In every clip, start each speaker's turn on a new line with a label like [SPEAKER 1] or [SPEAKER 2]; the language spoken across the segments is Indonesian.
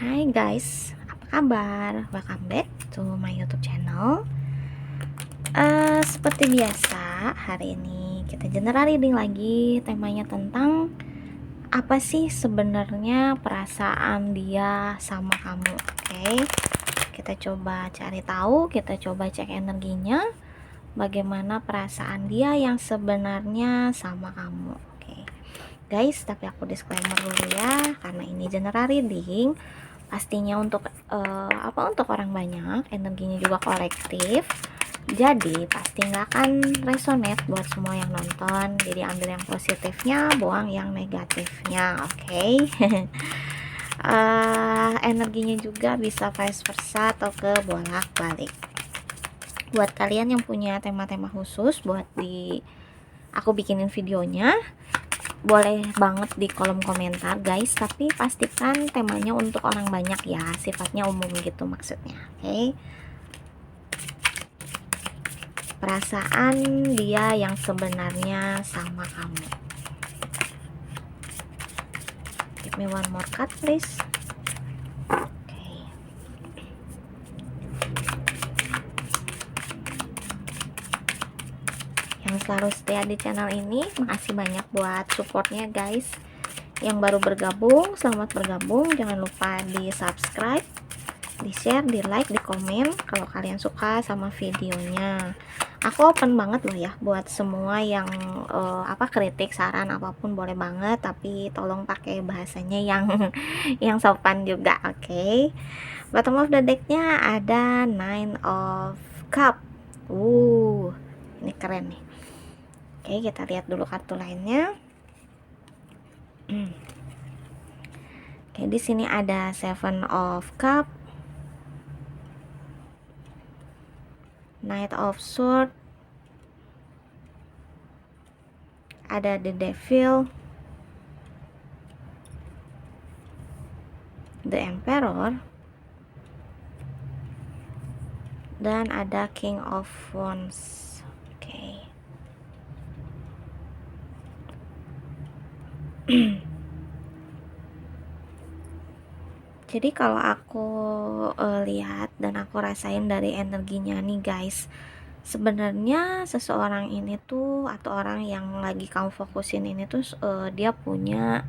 [SPEAKER 1] Hai guys, apa kabar? Welcome back to my YouTube channel. Seperti biasa, hari ini kita general reading lagi. Temanya tentang apa sih sebenarnya perasaan dia sama kamu. Oke, kita coba cari tahu, kita coba cek energinya. Bagaimana perasaan dia yang sebenarnya sama kamu. Oke, guys, tapi aku disclaimer dulu ya, karena ini general reading. Pastinya untuk untuk orang banyak, energinya juga kolektif, jadi pasti nggak akan resonate buat semua yang nonton. Jadi ambil yang positifnya, buang yang negatifnya, oke? Energinya juga bisa vice versa atau ke bolak balik. Buat kalian yang punya tema-tema khusus buat aku bikinin videonya, boleh banget di kolom komentar guys, tapi pastikan temanya untuk orang banyak ya, sifatnya umum gitu maksudnya. Oke, perasaan dia yang sebenarnya sama kamu. Give me one more card please. Oke, yang selalu setia di channel ini, makasih banyak buat supportnya guys. Yang baru bergabung, selamat bergabung. Jangan lupa di subscribe, di share, di like, di komen kalau kalian suka sama videonya. Aku open banget loh ya buat semua yang kritik, saran apapun boleh banget, tapi tolong pakai bahasanya yang yang sopan juga, oke? Bottom of the decknya ada Nine of Cup. Ini keren nih. Oke, kita lihat dulu kartu lainnya. Oke, di sini ada Seven of Cup, Knight of Sword, ada The Devil, The Emperor, dan ada King of Wands. Oke. Jadi kalau aku lihat dan aku rasain dari energinya nih guys, sebenarnya seseorang ini tuh atau orang yang lagi kamu fokusin ini tuh dia punya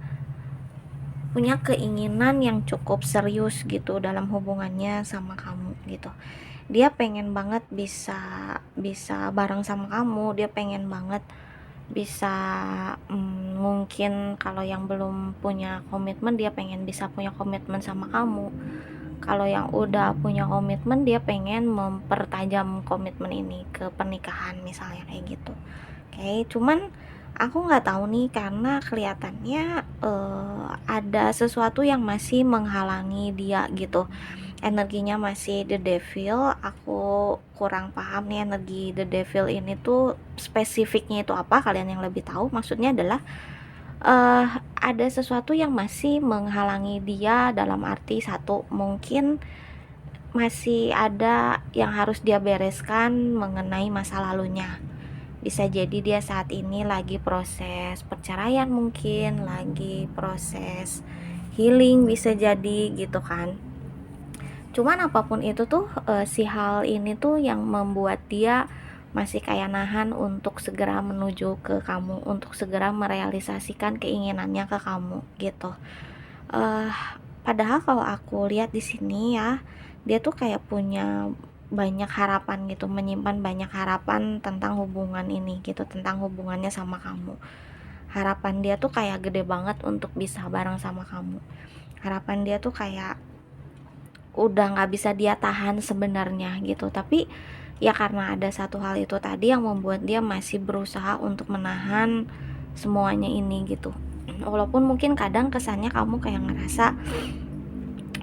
[SPEAKER 1] keinginan yang cukup serius gitu dalam hubungannya sama kamu gitu. Dia pengen banget bisa bareng sama kamu, dia pengen banget bisa mungkin kalau yang belum punya komitmen, dia pengen bisa punya komitmen sama kamu. Kalau yang udah punya komitmen, dia pengen mempertajam komitmen ini ke pernikahan misalnya, kayak gitu. Oke, cuman aku nggak tahu nih karena kelihatannya ada sesuatu yang masih menghalangi dia gitu. Energinya masih The Devil. Aku kurang paham nih energi The Devil ini tuh spesifiknya itu apa, kalian yang lebih tahu. Maksudnya adalah ada sesuatu yang masih menghalangi dia, dalam arti satu, mungkin masih ada yang harus dia bereskan mengenai masa lalunya. Bisa jadi dia saat ini lagi proses perceraian, mungkin lagi proses healing, bisa jadi gitu kan. Cuman apapun itu tuh si hal ini tuh yang membuat dia masih kayak nahan untuk segera menuju ke kamu, untuk segera merealisasikan keinginannya ke kamu gitu. Padahal kalau aku lihat di sini ya, dia tuh kayak punya banyak harapan gitu, menyimpan banyak harapan tentang hubungan ini gitu, tentang hubungannya sama kamu. Harapan dia tuh kayak gede banget untuk bisa bareng sama kamu. Harapan dia tuh kayak udah nggak bisa dia tahan sebenarnya gitu, tapi ya karena ada satu hal itu tadi yang membuat dia masih berusaha untuk menahan semuanya ini gitu. Walaupun mungkin kadang kesannya kamu kayak ngerasa,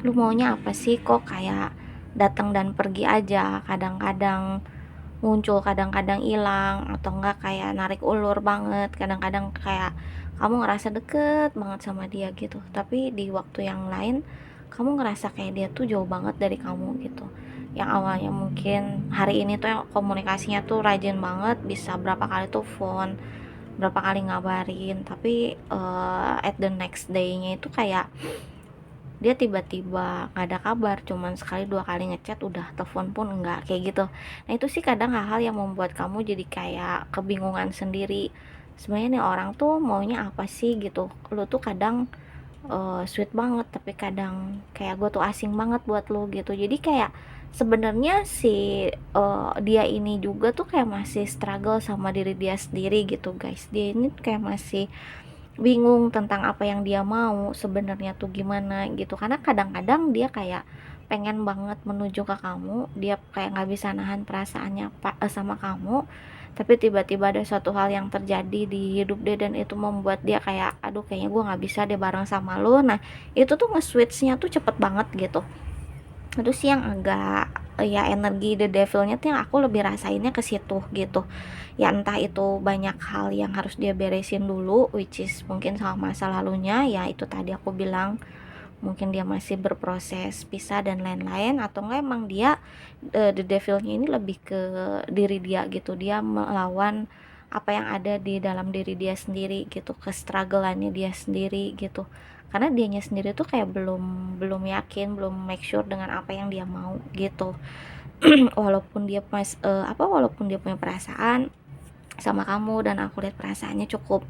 [SPEAKER 1] lu maunya apa sih, kok kayak datang dan pergi aja, kadang-kadang muncul, kadang-kadang hilang, atau enggak kayak narik ulur banget. Kadang-kadang kayak kamu ngerasa deket banget sama dia gitu, tapi di waktu yang lain kamu ngerasa kayak dia tuh jauh banget dari kamu gitu. Yang awalnya mungkin hari ini tuh yang komunikasinya tuh rajin banget, bisa berapa kali tuh phone, berapa kali ngabarin, tapi at the next day-nya itu kayak dia tiba-tiba nggak ada kabar, cuman sekali dua kali ngechat udah telepon pun enggak, kayak gitu. Nah itu sih kadang hal-hal yang membuat kamu jadi kayak kebingungan sendiri, sebenarnya nih orang tuh maunya apa sih gitu. Lu tuh kadang sweet banget tapi kadang kayak gue tuh asing banget buat lu gitu. Jadi kayak sebenarnya si dia ini juga tuh kayak masih struggle sama diri dia sendiri gitu guys. Dia ini kayak masih bingung tentang apa yang dia mau sebenarnya tuh gimana gitu, karena kadang-kadang dia kayak pengen banget menuju ke kamu, dia kayak nggak bisa nahan perasaannya sama kamu, tapi tiba-tiba ada suatu hal yang terjadi di hidup dia dan itu membuat dia kayak aduh kayaknya gue nggak bisa deh bareng sama lo. Nah itu tuh nge-switchnya tuh cepet banget gitu. Itu sih yang agak ya energi the devilnya tuh yang aku lebih rasainnya ke situ gitu. Ya entah itu banyak hal yang harus dia beresin dulu, which is mungkin sama masa lalunya, ya itu tadi aku bilang mungkin dia masih berproses pisah dan lain-lain, atau enggak emang dia the devilnya ini lebih ke diri dia gitu. Dia melawan apa yang ada di dalam diri dia sendiri gitu, ke struggleannya dia sendiri gitu, karena dianya sendiri tuh kayak belum belum yakin, belum make sure dengan apa yang dia mau gitu. Walaupun dia walaupun dia punya perasaan sama kamu dan aku lihat perasaannya cukup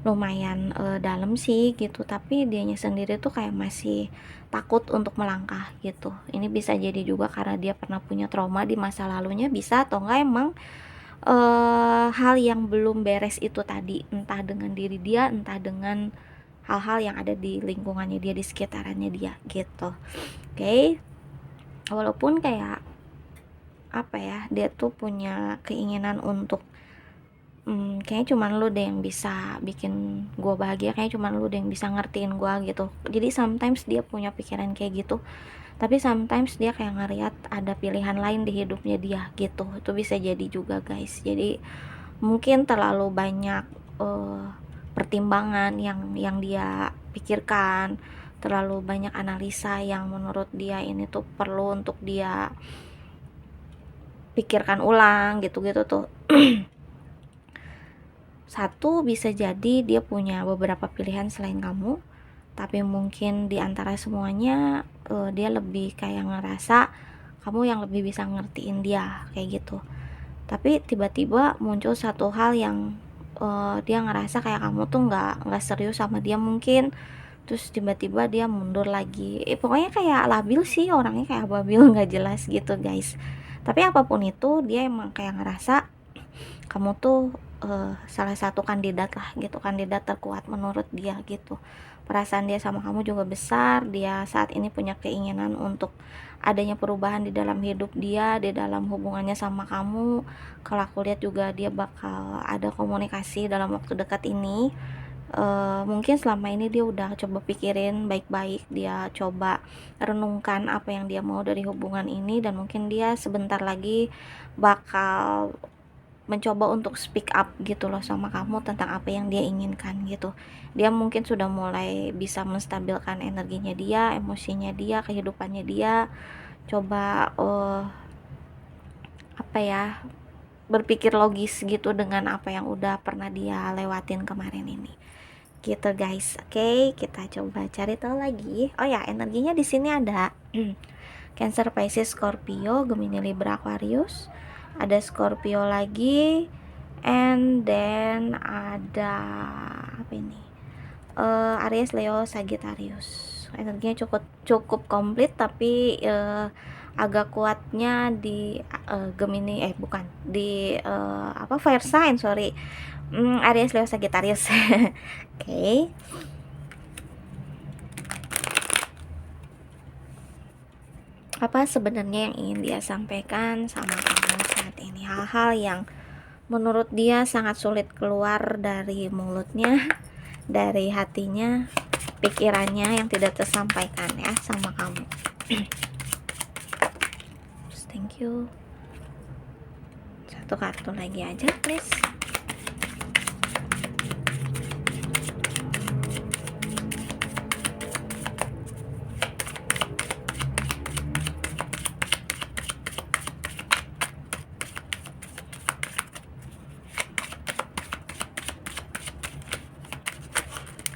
[SPEAKER 1] lumayan dalam sih gitu, tapi dianya sendiri tuh kayak masih takut untuk melangkah gitu. Ini bisa jadi juga karena dia pernah punya trauma di masa lalunya, bisa, atau enggak emang hal yang belum beres itu tadi, entah dengan diri dia, entah dengan hal-hal yang ada di lingkungannya dia, di sekitarannya dia gitu. Oke. Walaupun kayak apa ya, dia tuh punya keinginan untuk kayaknya cuman lu deh yang bisa bikin gua bahagia, kayaknya cuman lu deh yang bisa ngertiin gua gitu. Jadi sometimes dia punya pikiran kayak gitu, tapi sometimes dia kayak ngeliat ada pilihan lain di hidupnya dia gitu. Itu bisa jadi juga guys. Jadi mungkin terlalu banyak pertimbangan yang dia pikirkan, terlalu banyak analisa yang menurut dia ini tuh perlu untuk dia pikirkan ulang gitu-gitu tuh. Satu, bisa jadi dia punya beberapa pilihan selain kamu, tapi mungkin di antara semuanya dia lebih kayak ngerasa kamu yang lebih bisa ngertiin dia kayak gitu. Tapi tiba-tiba muncul satu hal yang dia ngerasa kayak kamu tuh nggak serius sama dia mungkin, terus tiba-tiba dia mundur lagi. Pokoknya kayak labil sih orangnya, kayak babil nggak jelas gitu guys. Tapi apapun itu dia emang kayak ngerasa kamu tuh salah satu kandidat lah gitu, kandidat terkuat menurut dia gitu. Perasaan dia sama kamu juga besar, dia saat ini punya keinginan untuk adanya perubahan di dalam hidup dia, di dalam hubungannya sama kamu. Kalau aku lihat juga dia bakal ada komunikasi dalam waktu dekat ini. Mungkin selama ini dia udah coba pikirin baik-baik, dia coba renungkan apa yang dia mau dari hubungan ini, dan mungkin dia sebentar lagi bakal mencoba untuk speak up gitu loh sama kamu tentang apa yang dia inginkan gitu. Dia mungkin sudah mulai bisa menstabilkan energinya dia, emosinya dia, kehidupannya dia, coba apa ya, berpikir logis gitu dengan apa yang udah pernah dia lewatin kemarin ini gitu guys. Oke, kita coba cari tahu lagi. Oh ya, energinya di sini ada Cancer, Pisces, Scorpio, Gemini, Libra, Aquarius, ada Scorpio lagi, and then ada apa ini, Aries, Leo, Sagittarius. Energinya cukup cukup komplit, tapi agak kuatnya di Gemini, bukan di fire sign, sorry, Aries, Leo, Sagittarius. Oke. Apa sebenarnya yang ingin dia sampaikan sama kamu saat ini? Hal-hal yang menurut dia sangat sulit keluar dari mulutnya, dari hatinya, pikirannya yang tidak tersampaikan ya sama kamu. Thank you. Satu kartu lagi aja please.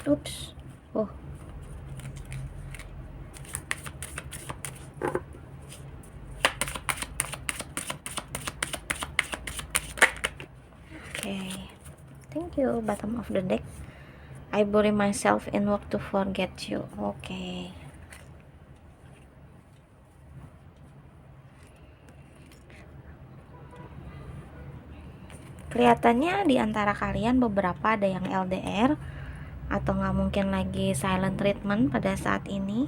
[SPEAKER 1] Oops. Oh. Okay, thank you. Bottom of the deck. I bury myself in work to forget you. Okay. Kelihatannya di antara kalian beberapa ada yang LDR atau nggak mungkin lagi silent treatment pada saat ini,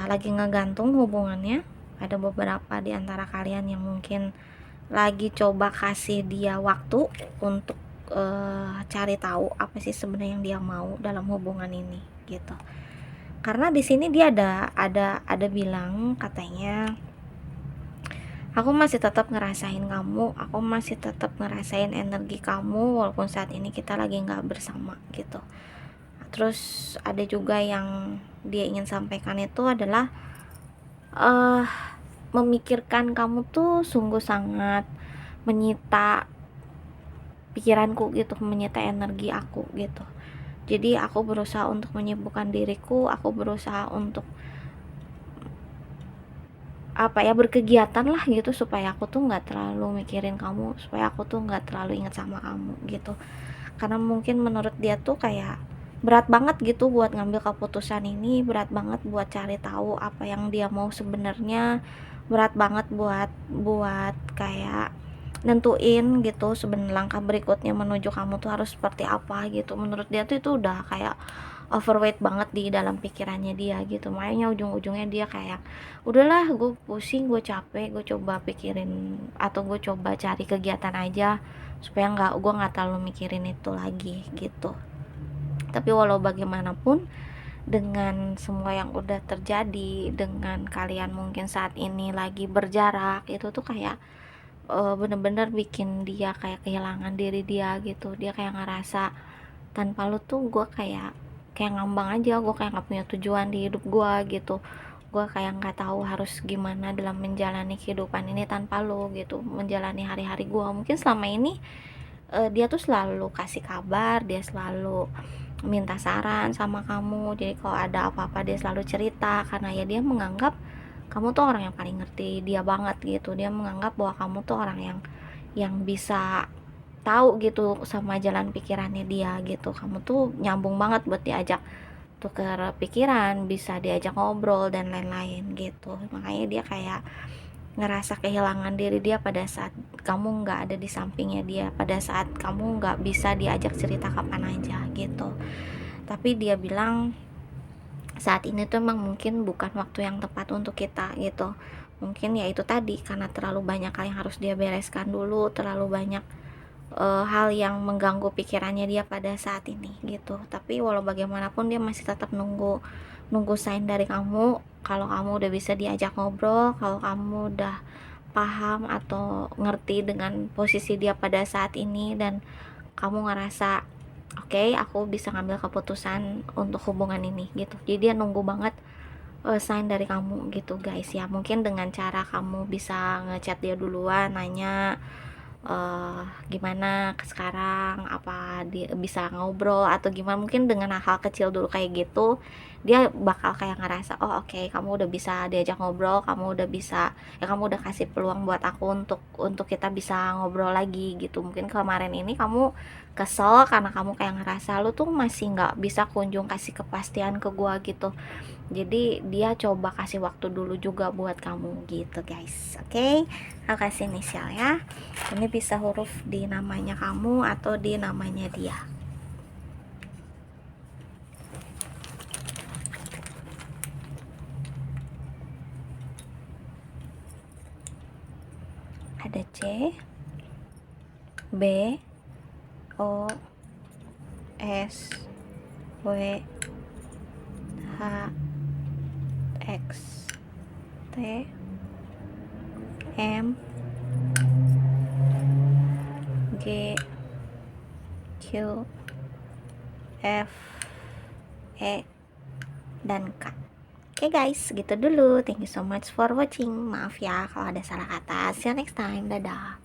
[SPEAKER 1] lagi ngegantung hubungannya. Ada beberapa di antara kalian yang mungkin lagi coba kasih dia waktu untuk cari tahu apa sih sebenarnya yang dia mau dalam hubungan ini gitu. Karena di sini dia ada bilang katanya, aku masih tetap ngerasain kamu, aku masih tetap ngerasain energi kamu walaupun saat ini kita lagi nggak bersama gitu. Terus ada juga yang dia ingin sampaikan itu adalah memikirkan kamu tuh sungguh sangat menyita pikiranku gitu, menyita energi aku gitu. Jadi aku berusaha untuk menyibukkan diriku, aku berusaha untuk berkegiatan lah gitu supaya aku tuh nggak terlalu mikirin kamu, supaya aku tuh nggak terlalu ingat sama kamu gitu. Karena mungkin menurut dia tuh kayak berat banget gitu buat ngambil keputusan ini, berat banget buat cari tahu apa yang dia mau sebenarnya, berat banget buat kayak nentuin gitu sebenarnya langkah berikutnya menuju kamu tuh harus seperti apa gitu. Menurut dia tuh itu udah kayak overweight banget di dalam pikirannya dia gitu. Makanya ujung-ujungnya dia kayak udahlah, gue pusing, gue capek, gue coba pikirin atau gue coba cari kegiatan aja supaya gue nggak terlalu mikirin itu lagi gitu. Tapi walau bagaimanapun, dengan semua yang udah terjadi, dengan kalian mungkin saat ini lagi berjarak, itu tuh kayak bener-bener bikin dia kayak kehilangan diri dia gitu. Dia kayak ngerasa tanpa lu tuh gue kayak ngambang aja, gue kayak nggak punya tujuan di hidup gue gitu. Gue kayak nggak tahu harus gimana dalam menjalani kehidupan ini tanpa lu gitu, menjalani hari-hari gue. Mungkin selama ini dia tuh selalu kasih kabar, dia selalu minta saran sama kamu, jadi kalau ada apa-apa dia selalu cerita, karena ya dia menganggap kamu tuh orang yang paling ngerti dia banget gitu. Dia menganggap bahwa kamu tuh orang yang bisa tahu gitu sama jalan pikirannya dia gitu. Kamu tuh nyambung banget buat diajak tukar pikiran, bisa diajak ngobrol dan lain-lain gitu. Makanya dia kayak ngerasa kehilangan diri dia pada saat kamu nggak ada di sampingnya dia, pada saat kamu nggak bisa diajak cerita kapan aja gitu. Tapi dia bilang saat ini tuh emang mungkin bukan waktu yang tepat untuk kita gitu. Mungkin ya itu tadi, karena terlalu banyak hal yang harus dia bereskan dulu, terlalu banyak hal yang mengganggu pikirannya dia pada saat ini gitu. Tapi walau bagaimanapun dia masih tetap nunggu sign dari kamu, kalau kamu udah bisa diajak ngobrol, kalau kamu udah paham atau ngerti dengan posisi dia pada saat ini, dan kamu ngerasa oke, aku bisa ngambil keputusan untuk hubungan ini gitu. Jadi dia nunggu banget sign dari kamu gitu guys ya. Mungkin dengan cara kamu bisa ngechat dia duluan, nanya gimana sekarang, apa dia bisa ngobrol atau gimana. Mungkin dengan hal kecil dulu kayak gitu, dia bakal kayak ngerasa oh oke, kamu udah bisa diajak ngobrol, kamu udah bisa ya, kamu udah kasih peluang buat aku untuk kita bisa ngobrol lagi gitu. Mungkin kemarin ini kamu kesel karena kamu kayak ngerasa lu tuh masih nggak bisa kunjung kasih kepastian ke gua gitu. Jadi dia coba kasih waktu dulu juga buat kamu gitu guys. Oke, aku kasih inisial ya. Ini bisa huruf di namanya kamu atau di namanya dia. Ada C, B, O, S, W, H, X, T, M, G, Q, F, E, dan K. Oke guys, gitu dulu. Thank you so much for watching. Maaf ya kalau ada salah kata. See you next time. Dadah.